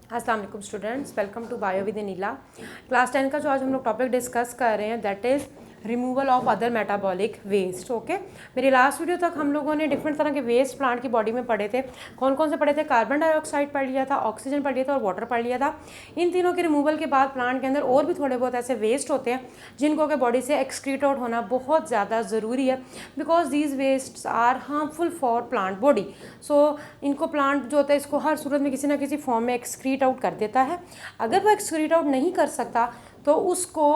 अस्सलाम वालेकुम students, welcome to bio with Neela. Class 10 का जो आज हम लोग टॉपिक डिस्कस कर रहे हैं that is removal of other metabolic waste. Okay, मेरी लास्ट वीडियो तक हम लोगों ने डिफरेंट तरह के वेस्ट प्लांट की बॉडी में पढ़े थे। कौन कौन से पढ़े थे? कार्बन डाइऑक्साइड पढ़ लिया था, ऑक्सीजन पढ़ लिया था और वाटर पढ़ लिया था। इन तीनों के रिमूवल के बाद प्लांट के अंदर और भी थोड़े बहुत ऐसे वेस्ट होते हैं जिनको के बॉडी से एक्सक्रीट आउट होना बहुत ज़्यादा ज़रूरी है, because these waste are harmful for plant body. So इनको प्लांट जो होता है इसको हर सूरत में किसी ना किसी फॉर्म में एक्सक्रीट आउट कर देता है। अगर वो एक्सक्रीट आउट नहीं कर सकता तो उसको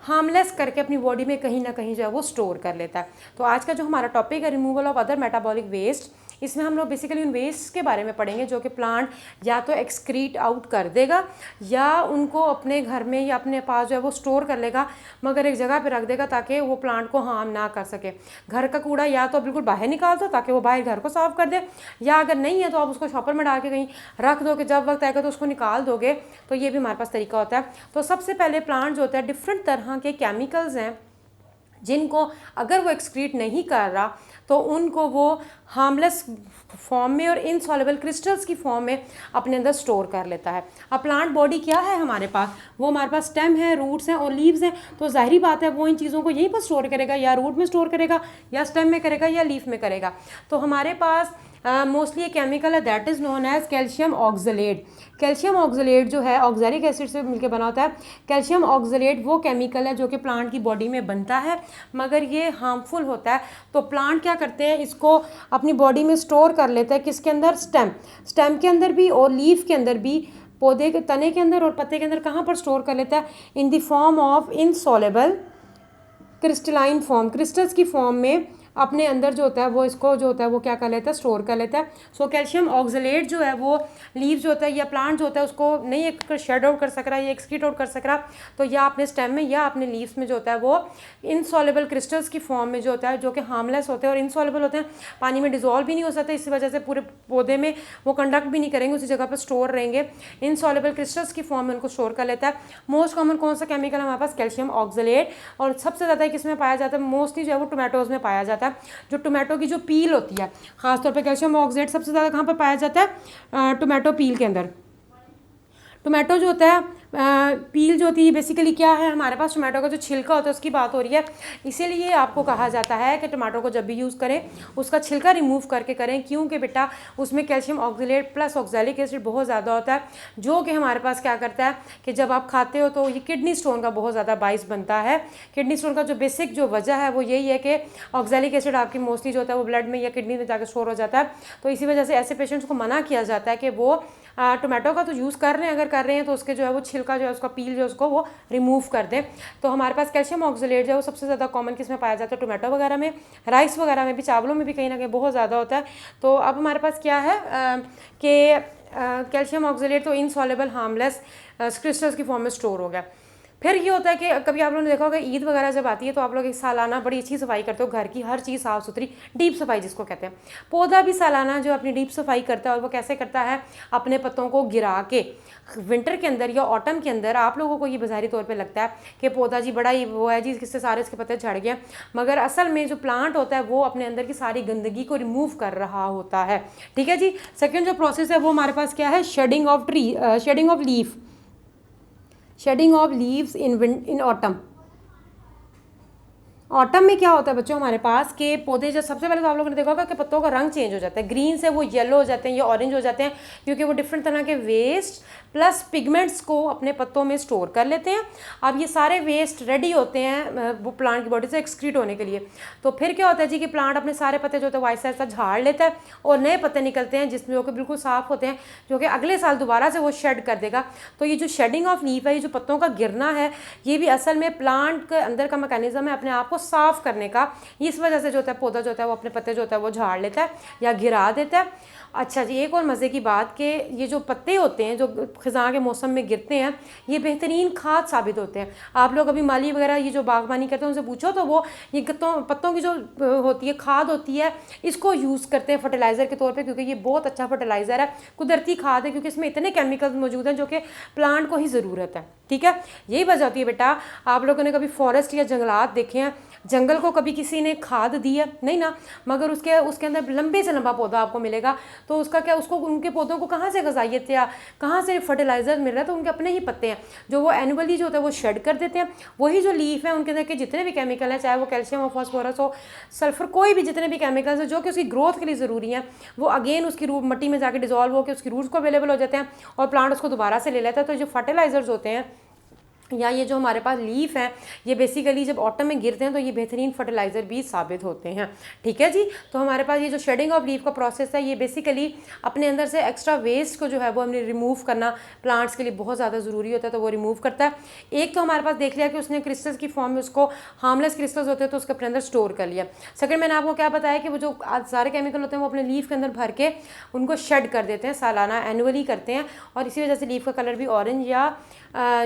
हार्मलेस करके अपनी बॉडी में कहीं ना कहीं जो है वो स्टोर कर लेता है। तो आज का जो हमारा टॉपिक है removal of other metabolic waste, इसमें हम लोग बेसिकली उन वेस्ट के बारे में पढ़ेंगे जो कि प्लांट या तो एक्सक्रीट आउट कर देगा या उनको अपने घर में या अपने पास जो है वो स्टोर कर लेगा, मगर एक जगह पे रख देगा ताकि वो प्लांट को हार्म ना कर सके। घर का कूड़ा या तो बिल्कुल बाहर निकाल दो ताकि वो बाहर घर को साफ कर दे, या अगर नहीं है तो आप उसको शॉपर में डाल के कहीं रख दो कि जब वक्त आएगा तो उसको निकाल दोगे। तो ये भी हमारे पास तरीका होता है। तो सबसे पहले प्लांट जो होता है डिफरेंट तरह के केमिकल्स हैं जिनको अगर वो एक्सक्रीट नहीं कर रहा तो उनको वो हार्मलेस फॉर्म में और इनसॉल्युबल क्रिस्टल्स की फॉर्म में अपने अंदर स्टोर कर लेता है। अब प्लांट बॉडी क्या है हमारे पास? वो हमारे पास स्टेम है, रूट्स हैं और लीव्स हैं। तो जाहिर बात है वो इन चीज़ों को यहीं पर स्टोर करेगा, या रूट में स्टोर करेगा या स्टेम में करेगा या लीफ में करेगा। तो हमारे पास मोस्टली एक केमिकल है that is known as calcium oxalate. Calcium oxalate जो है ऑक्सैलिक एसिड से मिलकर बना होता है। कैल्शियम ऑक्सलेट वो केमिकल है जो कि प्लांट की बॉडी में बनता है, मगर ये हार्मफुल होता है। तो प्लांट क्या करते हैं, इसको अपनी बॉडी में स्टोर कर लेते हैं। किसके अंदर? स्टेम के अंदर भी और लीफ के अंदर भी, पौधे के तने के अंदर और पत्ते के अंदर। कहाँ पर स्टोर कर लेता है? In the form of insoluble crystalline form, crystals की फॉर्म में अपने अंदर जो होता है वो इसको जो होता है वो क्या कर लेता है, स्टोर कर लेता है। सो कैल्शियम ऑक्सलेट जो है वो लीव जो होता है या प्लांट जो होता है उसको नहीं एक शेड आउट कर सक रहा या एक्सक्रीट आउट कर सक रहा, तो या अपने स्टेम में या अपने लीव्स में जो होता है वो इनसॉल्युबल क्रिस्टल्स की फॉर्म में जो होता है, जो कि हार्मलेस होते हैं और इनसॉल्युबल होते हैं, पानी में डिजोल्व भी नहीं हो सकते। इसी वजह से पूरे पौधे में वो कंडक्ट भी नहीं करेंगे, उसी जगह पर स्टोर रहेंगे। इनसॉल्युबल क्रिस्टल्स की फॉर्म में उनको स्टोर कर लेता है। मोस्ट कॉमन कौन सा केमिकल है हमारे पास? Calcium oxalate. और सबसे ज़्यादा किसमें पाया जाता है? मोस्टली जो है वो टोमेटोज़ में पाया जाता है। जो टोमेटो की जो पील होती है, खासतौर पे कैल्शियम ऑक्सलेट सबसे ज़्यादा कहाँ पर पाया जाता है? टोमेटो पील के अंदर। टोमेटो जो होता है पील जो होती है बेसिकली क्या है हमारे पास? टोमेटो का जो छिलका होता है उसकी बात हो रही है। इसीलिए आपको कहा जाता है कि टोमेटो को जब भी यूज़ करें उसका छिलका रिमूव करके करें, क्योंकि बेटा उसमें calcium oxalate plus oxalic acid बहुत ज़्यादा होता है, जो कि हमारे पास क्या करता है कि जब आप खाते हो तो ये किडनी स्टोन का बहुत ज़्यादा बाइस बनता है। किडनी स्टोन का जो बेसिक जो वजह है वो यही है कि ऑक्सैलिक एसिड आपकी मोस्टली जो होता है वो ब्लड में या किडनी में जाकर स्टोर हो जाता है। तो इसी वजह से ऐसे पेशेंट्स को मना किया जाता है कि वो टोमेटो का तो यूज़ कर रहे हैं, अगर कर रहे हैं तो उसके जो है वो छिलका जो है उसका पील जो है उसको वो रिमूव कर दें। तो हमारे पास कैल्शियम ऑक्सलेट जो है वो सबसे ज़्यादा कॉमन किस में पाया जाता है? टोमेटो वगैरह में, राइस वगैरह में भी, चावलों में भी कहीं ना कहीं बहुत ज़्यादा होता है। तो अब हमारे पास क्या है कि कैल्शियम ऑक्सलेट तो इनसॉल्युबल हार्मलेस क्रिस्टल्स की फॉर्म में स्टोर हो गया। फिर ये होता है कि कभी आप लोगों ने देखा होगा ईद वगैरह जब आती है तो आप लोग एक सालाना बड़ी अच्छी सफाई करते हो, घर की हर चीज़ साफ़ सुथरी, डीप सफाई जिसको कहते हैं। पौधा भी सालाना जो अपनी डीप सफाई करता है, और वो कैसे करता है? अपने पत्तों को गिरा के। विंटर के अंदर या ऑटम के अंदर आप लोगों को ये बाज़ारी तौर पे लगता है कि पौधा जी बड़ा ही वो है जी, किससे सारे इसके पत्ते झड़ गए, मगर असल में जो प्लांट होता है वो अपने अंदर की सारी गंदगी को रिमूव कर रहा होता है। ठीक है जी। सेकेंड जो प्रोसेस है वो हमारे पास क्या है? Shedding of tree, shedding of leaf, shedding of leaves in autumn. Autumn में क्या होता है बच्चों हमारे पास के पौधे जब सबसे पहले तो आप लोगों ने देखा होगा कि पत्तों का रंग चेंज हो जाता है, ग्रीन से वो येलो हो जाते हैं या ऑरेंज हो जाते हैं, क्योंकि वो डिफरेंट तरह के वेस्ट प्लस पिगमेंट्स को अपने पत्तों में स्टोर कर लेते हैं। अब ये सारे वेस्ट रेडी होते हैं वो प्लांट की बॉडी से एक्सक्रीट होने के लिए। तो फिर क्या होता है जी कि प्लांट अपने सारे पत्ते जो होते हैं वो ऐसा ऐसा झाड़ लेता है और नए पत्ते निकलते हैं जिसमें जो कि बिल्कुल साफ़ होते हैं, जो कि अगले साल दोबारा से वो शेड कर देगा। तो ये जो शेडिंग ऑफ लीफ है, ये जो पत्तों का गिरना है, ये भी असल में प्लांट के अंदर का मैकेनिज्म है अपने आप को साफ करने का। इस वजह से जो होता है पौधा जो होता है वो अपने पत्ते जो होता है वो झाड़ लेता है या गिरा देता है। अच्छा जी, एक और मज़े की बात कि ये जो पत्ते होते हैं जो ख़ज़ां के मौसम में गिरते हैं, ये बेहतरीन खाद साबित होते हैं। आप लोग अभी माली वगैरह ये जो बागबानी करते हैं उनसे पूछो तो वो ये पत्तों की जो होती है खाद होती है, इसको यूज़ करते हैं फर्टिलाइज़र के तौर पे, क्योंकि ये बहुत अच्छा फर्टिलाइज़र है, कुदरती खाद है, क्योंकि इसमें इतने केमिकल्स मौजूद हैं जो कि प्लांट को ही ज़रूरत है। ठीक है, यही वजह होती है बेटा। आप लोगों ने कभी फॉरेस्ट या जंगलात देखे हैं जंगल को कभी किसी ने खाद दी है नहीं ना, मगर उसके अंदर लंबे से लंबा पौधा आपको मिलेगा। तो उसका क्या, उसको उनके पौधों को कहाँ से ग़िज़ाइयत या कहाँ से फर्टिलाइज़र मिल रहा है, तो उनके अपने ही पत्ते हैं जो वो एनुअली जो होता है वो शेड कर देते हैं। वही जो लीफ है उनके अंदर के जितने भी केमिकल हैं, चाहे वो कैल्शियम हो, फॉस्फोरस हो, सल्फर, कोई भी जितने भी केमिकल्स हैं जो कि उसकी ग्रोथ के लिए ज़रूरी हैं, वो अगेन उसकी रूट मट्टी में जाके डिजॉल्व होकर उसकी रूट्स को अवेलेबल हो जाते हैं और प्लांट उसको दोबारा से ले लेता है। तो जो फर्टिलाइज़र्स होते हैं या ये जो हमारे पास लीफ हैं, ये बेसिकली जब ऑटम में गिरते हैं तो ये बेहतरीन फर्टिलाइज़र भी साबित होते हैं। ठीक है जी। तो हमारे पास ये जो शेडिंग ऑफ लीफ का प्रोसेस है, ये बेसिकली अपने अंदर से एक्स्ट्रा वेस्ट को जो है वो हमने रिमूव करना प्लांट्स के लिए बहुत ज़्यादा ज़रूरी होता है, तो वो रिमूव करता है। एक तो हमारे पास देख लिया कि उसने क्रिस्टल्स की फॉर्म में उसको हार्मलेस क्रिस्टल्स होते हैं तो उसके अपने अंदर स्टोर कर लिया। सेकंड मैंने आपको क्या बताया कि वो जो सारे केमिकल होते हैं वो अपने लीफ के अंदर भर के उनको शेड कर देते हैं, सालाना एनुअली करते हैं, और इसी वजह से लीफ का कलर भी ऑरेंज या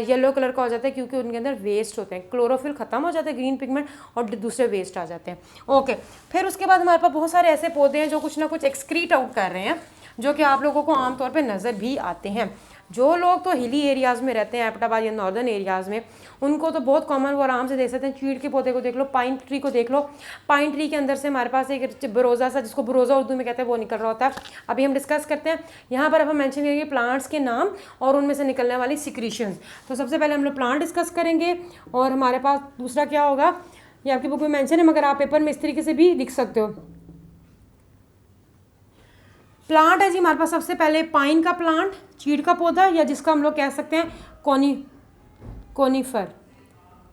येलो कलर का हो जाता है, क्योंकि उनके अंदर वेस्ट होते हैं, क्लोरोफिल ख़त्म हो जाता है, ग्रीन पिगमेंट, और दूसरे वेस्ट आ जाते हैं। ओके, फिर उसके बाद हमारे पास बहुत सारे ऐसे पौधे हैं जो कुछ ना कुछ एक्सक्रीट आउट कर रहे हैं, जो कि आप लोगों को आमतौर पे नज़र भी आते हैं। जो लोग तो हिली एरियाज़ में रहते हैं, एबटाबाद या नॉर्दर्न एरियाज़ में, उनको तो बहुत कॉमन, वो आराम से देख सकते हैं। चीड़ के पौधे को देख लो, पाइन ट्री को देख लो। पाइन ट्री के अंदर से हमारे पास एक बरोज़ा सा, जिसको बरोज़ा उर्दू में कहते हैं, वो निकल रहा होता है। अभी हम डिस्कस करते हैं। यहाँ पर अब हम मेंशन करेंगे प्लांट्स के नाम और उनमें से निकलने वाली सिक्रीशंस। तो सबसे पहले हम लोग प्लांट डिस्कस करेंगे, और हमारे पास दूसरा क्या होगा, ये आपकी बुक में मेंशन है, मगर आप पेपर में इस तरीके से भी लिख सकते हो। प्लांट है जी हमारे पास सबसे पहले पाइन का प्लांट, चीड़ का पौधा, या जिसका हम लोग कह सकते हैं कोनीफर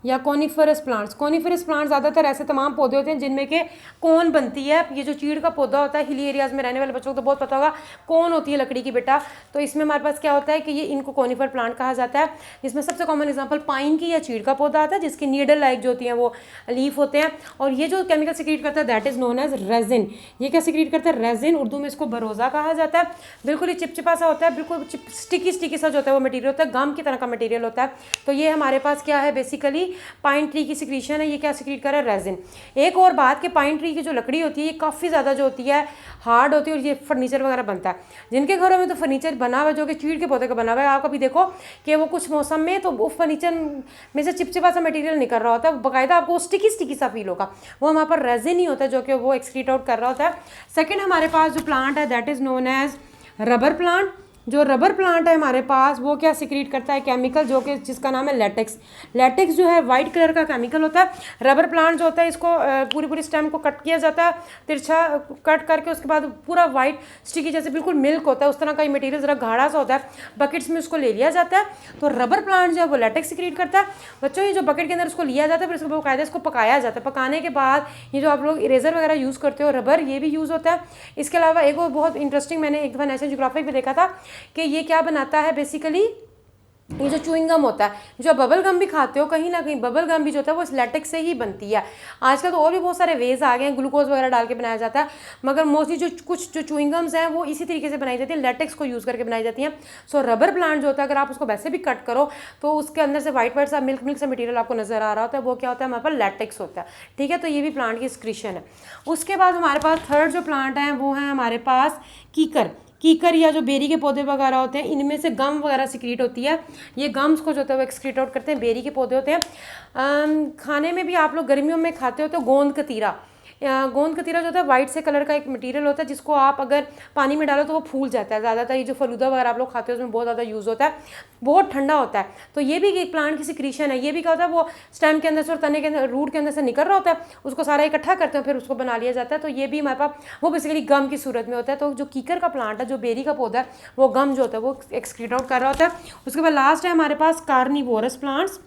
या कोनीफरस प्लांट्स। कोनीफरस प्लांट ज़्यादातर ऐसे तमाम पौधे होते हैं जिनमें के कोन बनती है। ये जो चीड़ का पौधा होता है, हिली एरियाज़ में रहने वाले बच्चों को तो बहुत पता होगा, कोन होती है लकड़ी की बेटा। तो इसमें हमारे पास क्या होता है कि ये इनको कोनीफर प्लांट कहा जाता है, जिसमें सबसे कॉमन एग्जांपल पाइन की या चीड़ का पौधा आता है, जिसकी नीडल लाइक जो होती हैं वो लीफ होते हैं। और ये जो केमिकल सिक्रीट करता है that is known as resin. ये क्या सिक्रीट करता है? रेजिन। उर्दू में इसको बरोज़ा कहा जाता है। बिल्कुल ही चिपचिपा सा होता है, बिल्कुल स्टिकी सा जो होता है वो मटीरियल होता है, गम की तरह का मटीरियल होता है। तो ये हमारे पास क्या है, बेसिकली पाइन ट्री की सिक्रीशन है। ये क्या सिक्रीट कर रहा है? रेजिन। एक और बात कि पाइन ट्री की जो लकड़ी होती है ये काफ़ी ज़्यादा जो होती है हार्ड होती है, और ये फर्नीचर वगैरह बनता है। जिनके घरों में तो फर्नीचर बना हुआ है जो कि चीड़ के पौधे का बना हुआ है, आप कभी देखो कि वो कुछ मौसम में तो वो फर्नीचर में से चिपचिपा सा मटीरियल निकल रहा होता है, बाकायदा आपको स्टिकी सा फील होगा, वो हमारे पर रेजिन ही होता है जो कि वो एक्सक्रीट आउट कर रहा होता है। सेकेंड हमारे पास जो प्लांट है that is known as rubber plant. जो रबर प्लांट है हमारे पास वो क्या सिक्रीट करता है? केमिकल, जो कि जिसका नाम है लेटेक्स। लेटेक्स जो है वाइट कलर का केमिकल होता है। रबर प्लांट जो होता है इसको पूरी स्टेम को कट किया जाता है, तिरछा कट करके उसके बाद पूरा वाइट स्टिकी जैसे बिल्कुल मिल्क होता है उस तरह का ये मटेरियल ज़रा गाढ़ा सा होता है, बकेट्स में उसको ले लिया जाता है। तो रबर प्लांट जो है वो लेटेक्स सिक्रीट करता है। बच्चों ये जो बकेट के अंदर उसको लिया जाता है, फिर उसको बाकायदा इसको पकाया जाता है। पकाने के बाद ये जो आप लोग इरेजर वगैरह यूज़ करते हो, रबर, ये भी यूज़ होता है। इसके अलावा एक और बहुत इंटरेस्टिंग, मैंने एक दफ़ा नेशनल ज्योग्राफिक में देखा था कि ये क्या बनाता है, बेसिकली ये जो च्युइंग गम होता है, जो बबल गम भी खाते हो, कहीं ना कहीं बबल गम भी जो होता है वो इस लेटेक्स से ही बनती है। आजकल तो और भी बहुत सारे वेज आ गए हैं, ग्लूकोज वगैरह डाल के बनाया जाता है, मगर मोस्टली जो कुछ जो च्युइंग गम्स हैं वो इसी तरीके से बनाई जाती है, लेटेक्स को यूज़ करके बनाई जाती हैं। सो रबर प्लांट जो होता है, अगर आप उसको वैसे भी कट करो तो उसके अंदर से वाइट सा मिल्क सा मटीरियल आपको नजर आ रहा होता है, वो क्या होता है? हमारे पास लेटेक्स होता है। ठीक है, तो ये भी प्लांट की सिक्रीशन है। उसके बाद हमारे पास थर्ड जो प्लांट है वो है हमारे पास कीकर या जो बेरी के पौधे वगैरह होते हैं, इनमें से गम वगैरह सिक्रीट होती है। ये गम्स को जो होता है वो एक्सक्रीट आउट करते हैं, बेरी के पौधे होते हैं। खाने में भी आप लोग गर्मियों में खाते हो तो गोंद कतीरा जो होता है वाइट से कलर का एक मटेरियल होता है, जिसको आप अगर पानी में डालो तो वो फूल जाता है। ज़्यादातर ये जो फलूदा वगैरह आप लोग खाते हो उसमें बहुत ज़्यादा यूज़ होता है, बहुत ठंडा होता है। तो ये भी एक प्लांट की सिक्रीशन है। ये भी क्या होता है, वो स्टेम के अंदर से और तने के अंदर, रूट के अंदर से निकल रहा होता है, उसको सारा इकट्ठा करते हैं, फिर उसको बना लिया जाता है। तो ये भी हमारे पास वो बेसिकली गम की सूरत में होता है। तो जो कीकर का प्लांट है, जो बेरी का पौधा है, वो गम जो होता है वो एक्सक्रीट आउट कर रहा होता है। उसके बाद लास्ट है हमारे पास कार्निवोरस प्लांट्स।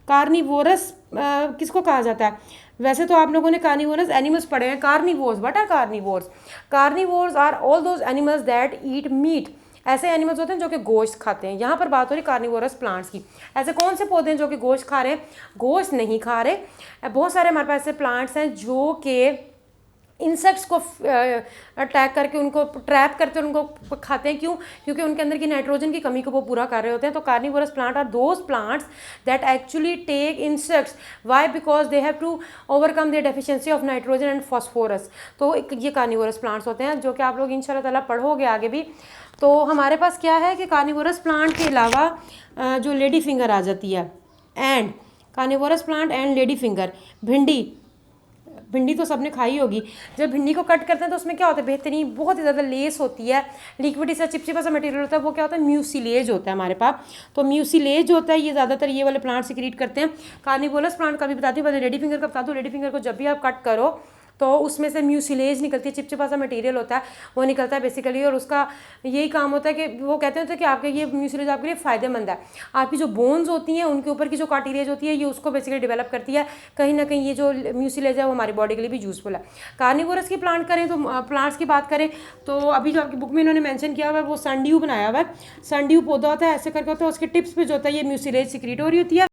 कार्निवोरस किसको कहा जाता है? वैसे तो आप लोगों ने कार्निवोरस एनिमल्स पढ़े हैं। Carnivores, what are carnivores? Carnivores are all those animals that eat meat. ऐसे एनिमल्स होते हैं जो कि गोश्त खाते हैं। यहाँ पर बात हो रही कार्निवोरस प्लांट्स की। ऐसे कौन से पौधे हैं जो कि गोश्त खा रहे हैं? गोश्त नहीं खा रहे। बहुत सारे हमारे पास ऐसे प्लांट्स हैं जो कि इंसेक्ट्स को अटैक करके उनको ट्रैप करते हैं, उनको खाते हैं। क्यों? क्योंकि उनके अंदर की नाइट्रोजन की कमी को वो पूरा कर रहे होते हैं। तो carnivorous plant are those plants that actually take insects. Why? Because they have to overcome their deficiency of nitrogen and phosphorus. तो ये कार्निवोरस प्लांट्स होते हैं जो कि आप लोग इंशाल्लाह ताला पढ़ोगे आगे भी। तो हमारे पास क्या है कि कार्निवोरस प्लांट के अलावा जो लेडी फिंगर आ जाती है, and carnivorous plant and lady finger, भिंडी, भिंडी तो सबने खाई होगी। जब भिंडी को कट करते हैं तो उसमें क्या होता है, बेहतरीन बहुत ही ज़्यादा लेस होती है, लिक्विड सा चिपचिपा सा मटेरियल होता है, वो क्या होता है, म्यूसिलेज होता है हमारे पास। तो म्यूसिलेज होता है, ये ज़्यादातर ये वाले प्लांट सिक्रीट करते हैं। कार्निवोरस प्लांट का भी बताती हूँ, पहले लेडी फिंगर का बता दूँ। लेडी फिंगर को जब भी आप कट करो तो उसमें से म्यूसिलेज निकलती है, चिपचिपा सा मटेरियल होता है, वो निकलता है बेसिकली। और उसका यही काम होता है कि वो कहते हैं कि आपके ये म्यूसिलेज आपके लिए फ़ायदेमंद है। आपकी जो बोन्स होती हैं उनके ऊपर की जो कार्टिलेज होती है, ये उसको बेसिकली डेवलप करती है। कहीं ना कहीं ये जो म्यूसिलेज है वो हमारी बॉडी के लिए भी यूजफुल है। कार्निवोरस की प्लांट करें तो प्लांट्स की बात करें तो अभी जो आपकी बुक में इन्होंने मेंशन किया हुआ है वो सनड्यू बनाया हुआ है। सनड्यू पौधा होता है, ऐसे करके होता है, उसके टिप्स पे जो होता है ये म्यूसिलेज सिक्रीट हो रही होती है।